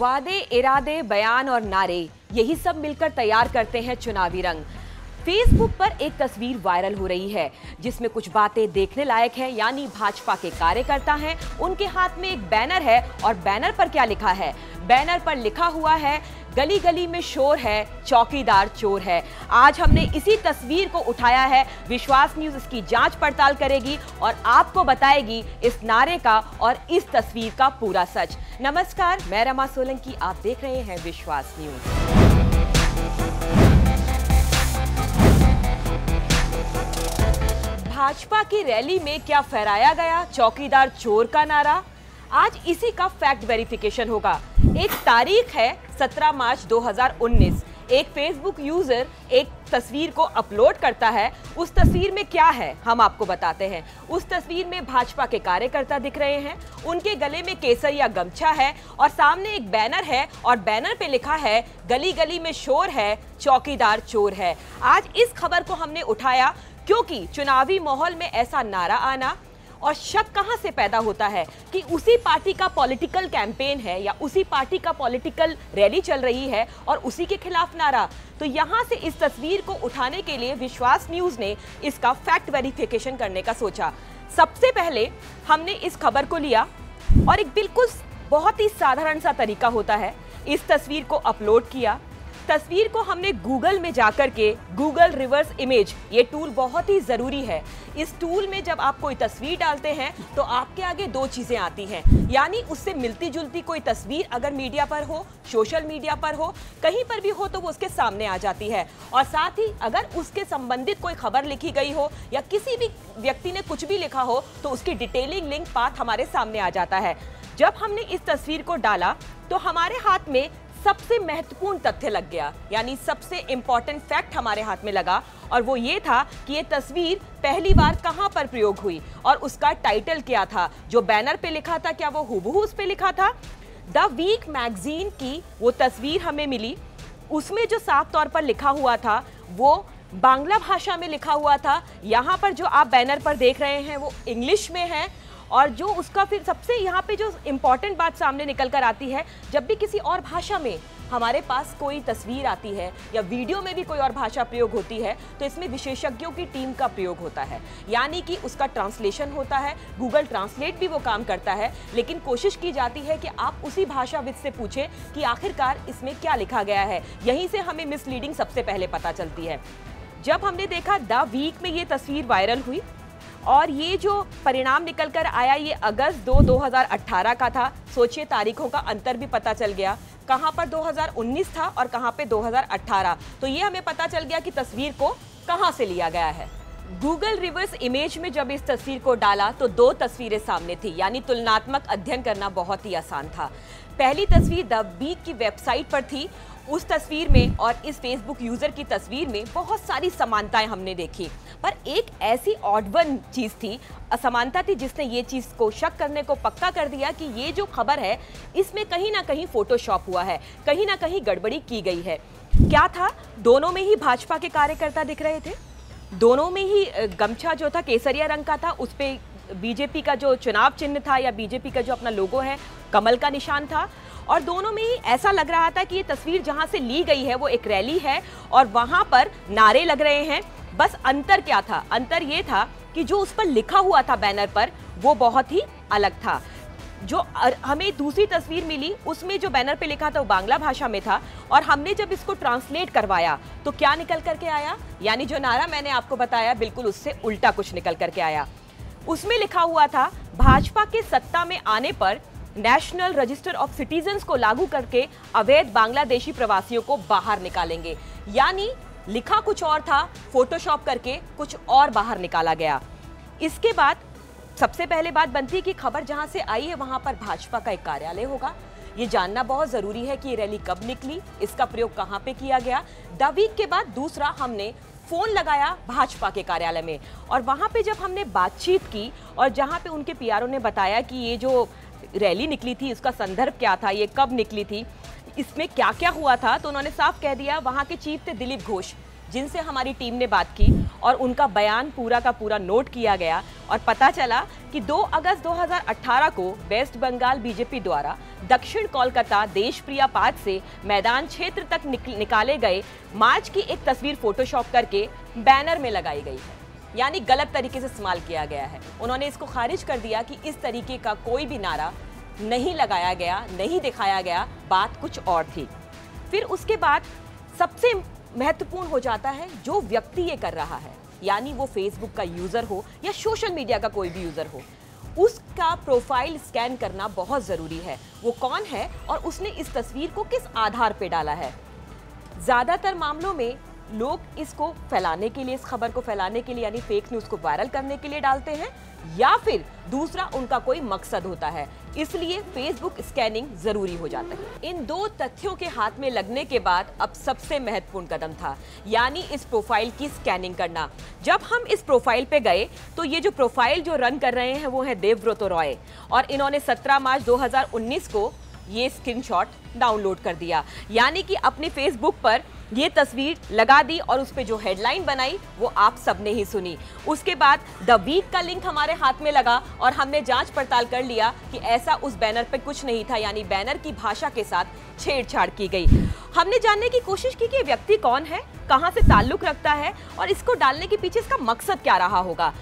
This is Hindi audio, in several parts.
वादे, इरादे, बयान और नारे, यही सब मिलकर तैयार करते हैं चुनावी रंग। फेसबुक पर एक तस्वीर वायरल हो रही है जिसमें कुछ बातें देखने लायक है, यानी भाजपा के कार्यकर्ता हैं, उनके हाथ में एक बैनर है और बैनर पर क्या लिखा है? बैनर पर लिखा हुआ है, गली गली में शोर है, चौकीदार चोर है। आज हमने इसी तस्वीर को उठाया है। विश्वास न्यूज इसकी जांच पड़ताल करेगी और आपको बताएगी इस नारे का और इस तस्वीर का पूरा सच। नमस्कार, मैं रमा सोलंकी, आप देख रहे हैं विश्वास न्यूज। भाजपा की रैली में क्या फहराया गया चौकीदार चोर का नारा? आज इसी का फैक्ट वेरिफिकेशन होगा। एक तारीख है 17 मार्च 2019। एक फेसबुक यूजर एक तस्वीर को अपलोड करता है। उस तस्वीर में क्या है हम आपको बताते हैं। उस तस्वीर में भाजपा के कार्यकर्ता दिख रहे हैं, उनके गले में केसरिया गमछा है और सामने एक बैनर है और बैनर पे लिखा है, गली गली में शोर है, चौकीदार चोर है। आज इस खबर को हमने उठाया क्योंकि चुनावी माहौल में ऐसा नारा आना और शक कहां से पैदा होता है कि उसी पार्टी का पॉलिटिकल कैंपेन है या उसी पार्टी का पॉलिटिकल रैली चल रही है और उसी के खिलाफ नारा। तो यहां से इस तस्वीर को उठाने के लिए विश्वास न्यूज ने इसका फैक्ट वेरिफिकेशन करने का सोचा। सबसे पहले हमने इस खबर को लिया और एक बिल्कुल बहुत ही साधारण सा तरीका होता है, इस तस्वीर को अपलोड किया। तस्वीर को हमने गूगल में जाकर के गूगल रिवर्स इमेज, ये टूल बहुत ही ज़रूरी है। इस टूल में जब आप कोई तस्वीर डालते हैं तो आपके आगे दो चीज़ें आती हैं, यानी उससे मिलती जुलती कोई तस्वीर अगर मीडिया पर हो, सोशल मीडिया पर हो, कहीं पर भी हो तो वो उसके सामने आ जाती है। और साथ ही अगर उसके संबंधित कोई खबर लिखी गई हो या किसी भी व्यक्ति ने कुछ भी लिखा हो तो उसकी डिटेलिंग लिंक पाथ हमारे सामने आ जाता है। जब हमने इस तस्वीर को डाला तो हमारे हाथ में सबसे महत्वपूर्ण तथ्य लग गया, यानी सबसे इंपॉर्टेंट फैक्ट हमारे हाथ में लगा और वो ये था कि ये तस्वीर पहली बार कहां पर प्रयोग हुई और उसका टाइटल क्या था। जो बैनर पे लिखा था क्या वो हूबहू उस पे लिखा था? द वीक मैगजीन की वो तस्वीर हमें मिली, उसमें जो साफ तौर पर लिखा हुआ था वो बांग्ला भाषा में लिखा हुआ था। यहाँ पर जो आप बैनर पर देख रहे हैं वो इंग्लिश में है और जो उसका फिर सबसे यहाँ पे जो इम्पॉर्टेंट बात सामने निकल कर आती है, जब भी किसी और भाषा में हमारे पास कोई तस्वीर आती है या वीडियो में भी कोई और भाषा प्रयोग होती है तो इसमें विशेषज्ञों की टीम का प्रयोग होता है, यानी कि उसका ट्रांसलेशन होता है। गूगल ट्रांसलेट भी वो काम करता है, लेकिन कोशिश की जाती है कि आप उसी भाषाविद से पूछें कि आखिरकार इसमें क्या लिखा गया है। यहीं से हमें मिसलीडिंग सबसे पहले पता चलती है। जब हमने देखा द वीक में ये तस्वीर वायरल हुई और ये जो परिणाम निकल कर आया ये अगस्त 2018 का था। सोचिए, तारीखों का अंतर भी पता चल गया, कहाँ पर 2019 था और कहाँ पे 2018। तो ये हमें पता चल गया कि तस्वीर को कहाँ से लिया गया है। गूगल रिवर्स इमेज में जब इस तस्वीर को डाला तो दो तस्वीरें सामने थी, यानी तुलनात्मक अध्ययन करना बहुत ही आसान था। पहली तस्वीर द वीक की वेबसाइट पर थी। उस तस्वीर में और इस फेसबुक यूजर की तस्वीर में बहुत सारी समानताएं हमने देखी, पर एक ऐसी ऑड वन चीज थी, असमानता थी, जिसने ये चीज को शक करने को पक्का कर दिया कि ये जो खबर है इसमें कहीं ना कहीं फोटोशॉप हुआ है, कहीं ना कहीं गड़बड़ी की गई है। क्या था? दोनों में ही भाजपा के कार्यकर्ता दिख रहे थे, दोनों में ही गमछा जो था केसरिया रंग का था, उस पे बीजेपी का जो चुनाव चिन्ह था या बीजेपी का जो अपना लोगो है, कमल का निशान था। और दोनों में ही ऐसा लग रहा था कि ये तस्वीर जहां से ली गई है वो एक रैली है और वहां पर नारे लग रहे हैं। बस अंतर क्या था? अंतर ये था कि जो उस पर लिखा हुआ था बैनर पर वो बहुत ही अलग था। जो हमें दूसरी तस्वीर मिली उसमें जो बैनर पे लिखा था वो बांग्ला भाषा में था और हमने जब इसको ट्रांसलेट करवाया तो क्या निकल करके आया, यानी जो नारा मैंने आपको बताया बिल्कुल उससे उल्टा कुछ निकल करके आया। उसमें लिखा हुआ था, भाजपा के सत्ता में आने पर नेशनल रजिस्टर ऑफ सिटीजन्स को लागू करके अवैध बांग्लादेशी प्रवासियों को बाहर निकालेंगे। यानी लिखा कुछ और था, फोटोशॉप करके कुछ और बाहर निकाला गया। इसके बाद सबसे पहले बात बनती है कि खबर जहां से आई है वहां पर भाजपा का एक कार्यालय होगा। ये जानना बहुत जरूरी है कि ये रैली कब निकली, इसका प्रयोग कहां पे किया गया। द वीक के बाद दूसरा हमने फोन लगाया भाजपा के कार्यालय में और वहां पे जब हमने बातचीत की और जहां पे उनके पीआरओ ने बताया कि ये जो रैली निकली थी उसका संदर्भ क्या था, ये कब निकली थी, इसमें क्या क्या हुआ था, तो उन्होंने साफ कह दिया। वहां के चीफ थे दिलीप घोष, जिनसे हमारी टीम ने बात की और उनका बयान पूरा का पूरा नोट किया गया और पता चला कि 2 अगस्त 2018 को वेस्ट बंगाल बीजेपी द्वारा दक्षिण कोलकाता देशप्रिया पार्क से मैदान क्षेत्र तक निकाले गए मार्च की एक तस्वीर फोटोशॉप करके बैनर में लगाई गई है, यानी गलत तरीके से इस्तेमाल किया गया है। उन्होंने इसको खारिज कर दिया कि इस तरीके का कोई भी नारा नहीं लगाया गया, नहीं दिखाया गया, बात कुछ और थी। फिर उसके बाद सबसे महत्वपूर्ण हो जाता है जो व्यक्ति ये कर रहा है, यानी वो फेसबुक का यूजर हो या सोशल मीडिया का कोई भी यूजर हो, उसका प्रोफाइल स्कैन करना बहुत जरूरी है। वो कौन है और उसने इस तस्वीर को किस आधार पे डाला है। ज्यादातर मामलों में लोग इसको फैलाने के लिए, इस खबर को फैलाने के लिए, यानी फेक न्यूज को वायरल करने के लिए डालते हैं, या फिर दूसरा उनका कोई मकसद होता है, इसलिए फेसबुक स्कैनिंग जरूरी हो जाता है। इन 2 तथ्यों के हाथ में लगने के बाद अब सबसे महत्वपूर्ण कदम था, यानी इस प्रोफाइल की स्कैनिंग करना। जब हम इस प्रोफाइल पे गए तो ये जो प्रोफाइल जो रन कर रहे हैं वो है देवव्रत रॉय, और इन्होंने 17 मार्च 2019 को ये स्क्रीनशॉट डाउनलोड कर दिया, यानी कि अपने फेसबुक पर ये तस्वीर लगा दी और उस पे जो हेडलाइन बनाई वो आप सबने ही सुनी। उसके बाद द वीक का लिंक हमारे हाथ में लगा और हमने जांच पड़ताल कर लिया कि ऐसा उस बैनर पे कुछ नहीं था, यानी बैनर की भाषा के साथ छेड़छाड़ की गई। हमने जानने की कोशिश की कि ये व्यक्ति कौन है, कहां से ताल्लुक रखता है और इसको डालने के पीछे इसका मकसद क्या रहा होगा।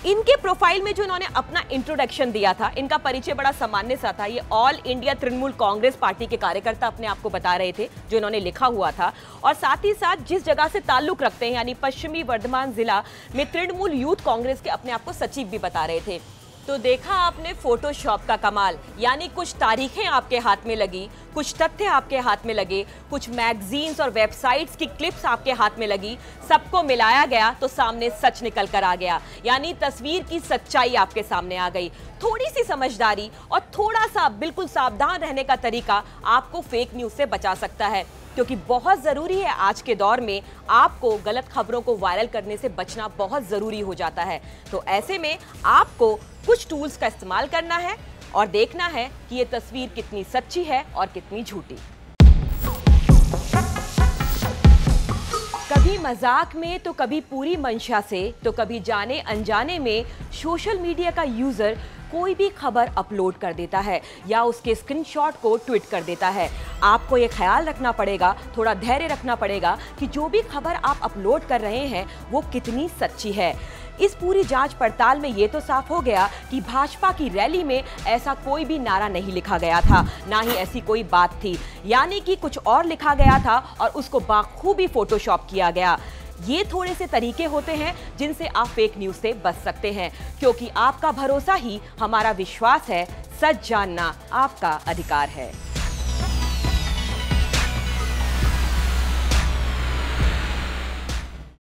इनके प्रोफाइल में जो इन्होंने अपना इंट्रोडक्शन दिया था, इनका परिचय बड़ा सामान्य सा था। ये all India Trinamool Congress party के कार्यकर्ता अपने आप को बता रहे थे, जो इन्होंने लिखा हुआ था, और साथ ही साथ जिस जगह से ताल्लुक रखते हैं, यानी पश्चिमी वर्धमान जिला में तृणमूल यूथ कांग्रेस के अपने आप को सचिव भी बता रहे थे। तो देखा आपने फोटोशॉप का कमाल, यानी कुछ तारीखें आपके हाथ में लगी, कुछ तथ्य आपके हाथ में लगे, कुछ मैगजीन्स और वेबसाइट्स की क्लिप्स आपके हाथ में लगी, सबको मिलाया गया तो सामने सच निकल कर आ गया, यानी तस्वीर की सच्चाई आपके सामने आ गई। थोड़ी सी समझदारी और थोड़ा सा बिल्कुल सावधान रहने का तरीका आपको फेक न्यूज से बचा सकता है, क्योंकि बहुत ज़रूरी है आज के दौर में आपको गलत खबरों को वायरल करने से बचना बहुत ज़रूरी हो जाता है। तो ऐसे में आपको कुछ टूल्स का इस्तेमाल करना है और देखना है कि ये तस्वीर कितनी सच्ची है और कितनी झूठी। कभी मजाक में तो कभी पूरी मंशा से, तो कभी जाने अनजाने में सोशल मीडिया का यूजर कोई भी खबर अपलोड कर देता है या उसके स्क्रीनशॉट को ट्वीट कर देता है। आपको ये ख्याल रखना पड़ेगा, थोड़ा धैर्य रखना पड़ेगा कि जो भी खबर आप अपलोड कर रहे हैं वो कितनी सच्ची है। इस पूरी जांच पड़ताल में ये तो साफ हो गया कि भाजपा की रैली में ऐसा कोई भी नारा नहीं लिखा गया था, ना ही ऐसी कोई बात थी, यानी कि कुछ और लिखा गया था और उसको बाखूबी फोटोशॉप किया गया। ये थोड़े से तरीके होते हैं जिनसे आप फेक न्यूज से बच सकते हैं, क्योंकि आपका भरोसा ही हमारा विश्वास है। सच जानना आपका अधिकार है।